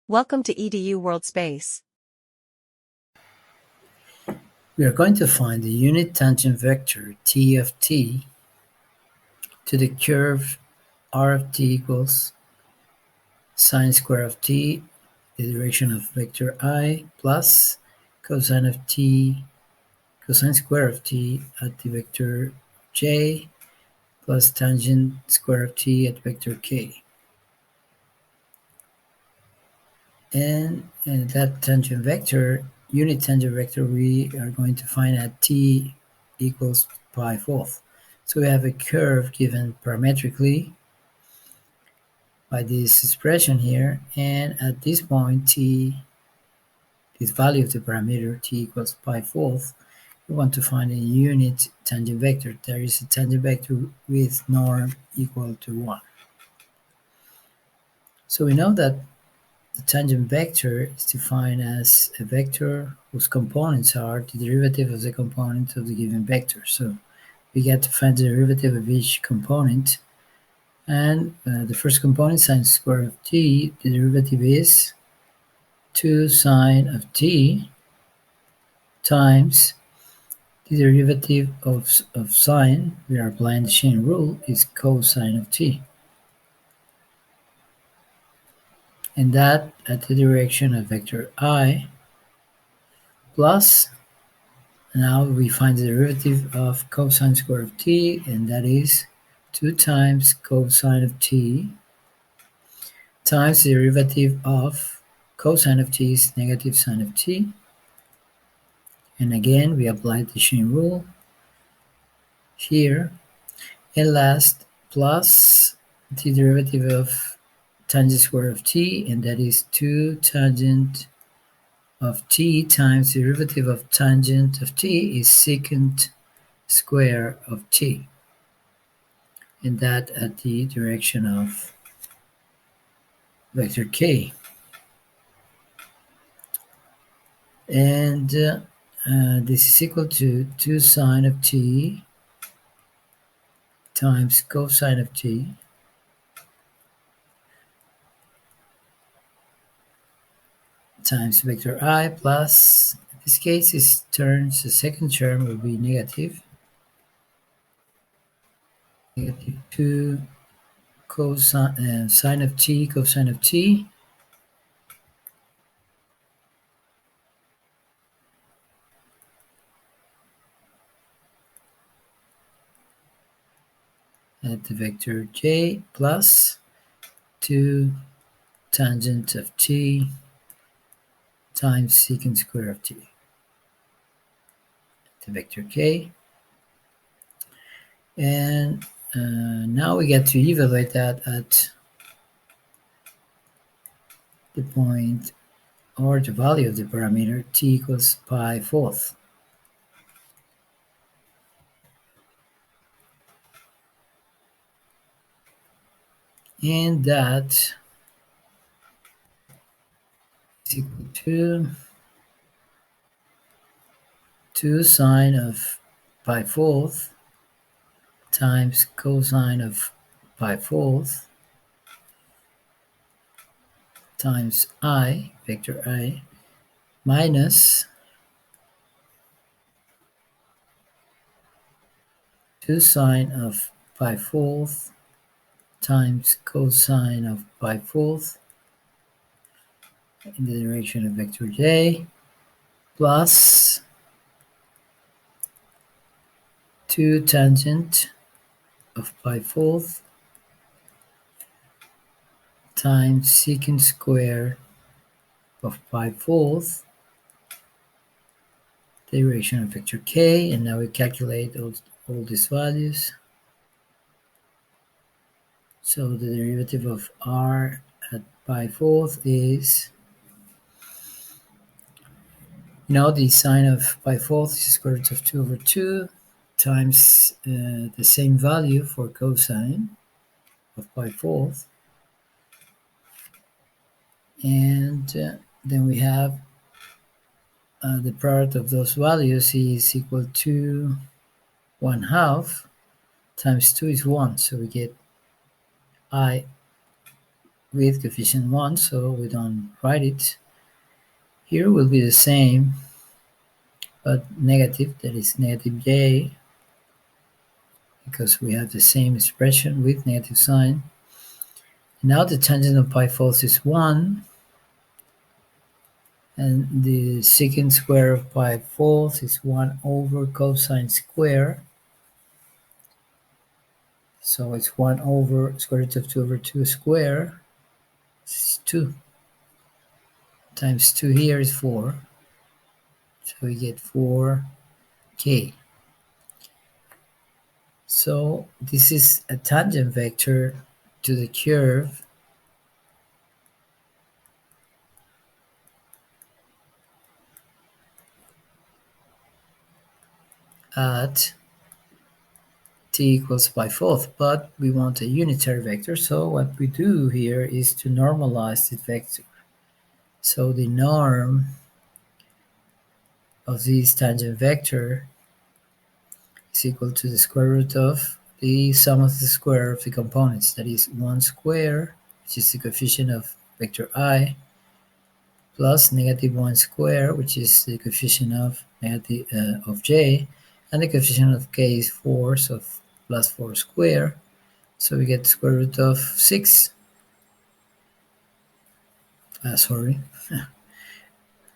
Welcome to EDU World Space. We are going to find the unit tangent vector t of t to the curve r of t equals sine square of t, the direction of vector I, plus cosine of t, cosine square of t at the vector j, plus tangent square of t at vector k. And that tangent vector, unit tangent vector, we are going to find at t equals pi fourth. So we have a curve given parametrically by this expression here, and at this point t, this value of the parameter t equals pi fourth, we want to find a unit tangent vector. There is a tangent vector with norm equal to 1. So we know that the tangent vector is defined as a vector whose components are the derivative of the component of the given vector. So we get to find the derivative of each component, and the first component, sine square of t, the derivative is 2 sine of t times the derivative of sine, we are applying the chain rule, is cosine of t. And that at the direction of vector I, plus, now we find the derivative of cosine square of t, and that is 2 times cosine of t times the derivative of cosine of t is negative sine of t. And again, we apply the chain rule here. And last, plus the derivative of tangent square of t, and that is 2 tangent of t times the derivative of tangent of t is secant square of t. And that at the direction of vector k. And this is equal to 2 sine of t times cosine of t times vector I, plus, in this case, the second term will be negative 2 cosine sine of t cosine of t at the vector j, plus 2 tangent of t times secant square of t at the vector k. And now we get to evaluate that at the point or the value of the parameter t equals pi fourth. And that is equal to 2 sine of pi fourth times cosine of pi fourth times I, vector I, minus 2 sine of pi fourth times cosine of pi fourth in the direction of vector j, plus 2 tangent of pi fourth times secant square of pi fourth, the direction of vector k. And now we calculate all these values. So the derivative of r at pi fourth is, the sine of pi fourth is square root of 2 over 2 times the same value for cosine of pi fourth. And then we have the product of those values is equal to 1/2 times 2 is 1. So we get I with coefficient 1, so we don't write it. Here will be the same, but negative, that is negative j, because we have the same expression with negative sign. Now the tangent of pi false is 1, and the secant square of pi false is 1 over cosine square. So it's 1 over square root of 2 over 2 square. This is 2. Times 2 here is 4. So we get 4k. So this is a tangent vector to the curve at t equals pi fourth, but we want a unitary vector, so what we do here is to normalize the vector. So the norm of this tangent vector is equal to the square root of the sum of the square of the components, that is 1 square, which is the coefficient of vector I, plus negative 1 square, which is the coefficient of negative of j, and the coefficient of k is 4, so plus 4 square, so we get the square root of 6. Sorry,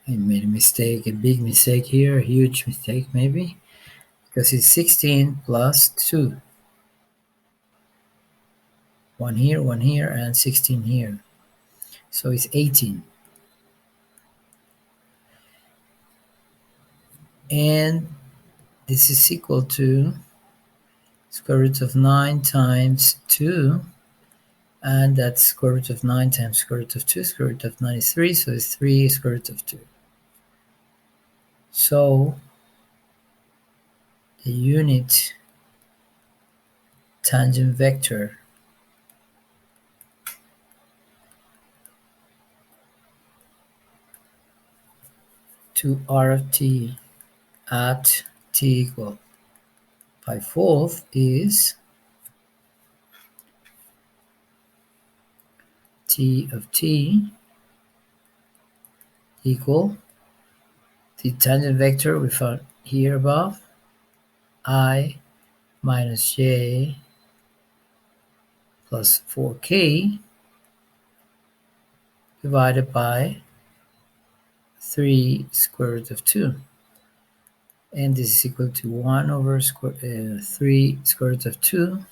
I made a mistake, a big mistake here, a huge mistake maybe, because it's 16 plus 2. 1 here, and 16 here. So it's 18. And this is equal to square root of 9 times 2, and that's square root of 9 times square root of 2, square root of 9 is 3, so it's 3 square root of 2. So the unit tangent vector to r of t at t equal pi fourth is t of t equal the tangent vector we found here above, I minus j plus 4k divided by 3 square root of 2. And this is equal to 1 over 3 square root of 2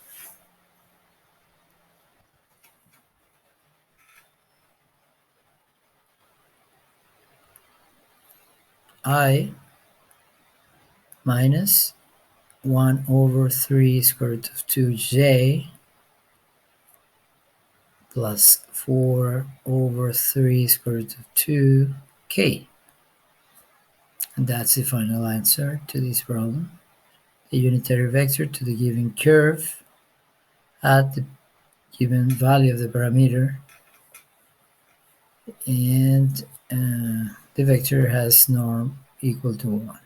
I minus 1 over 3 square root of 2j plus 4 over 3 square root of 2k. And that's the final answer to this problem. The unitary vector to the given curve at the given value of the parameter, and the vector has norm equal to 1.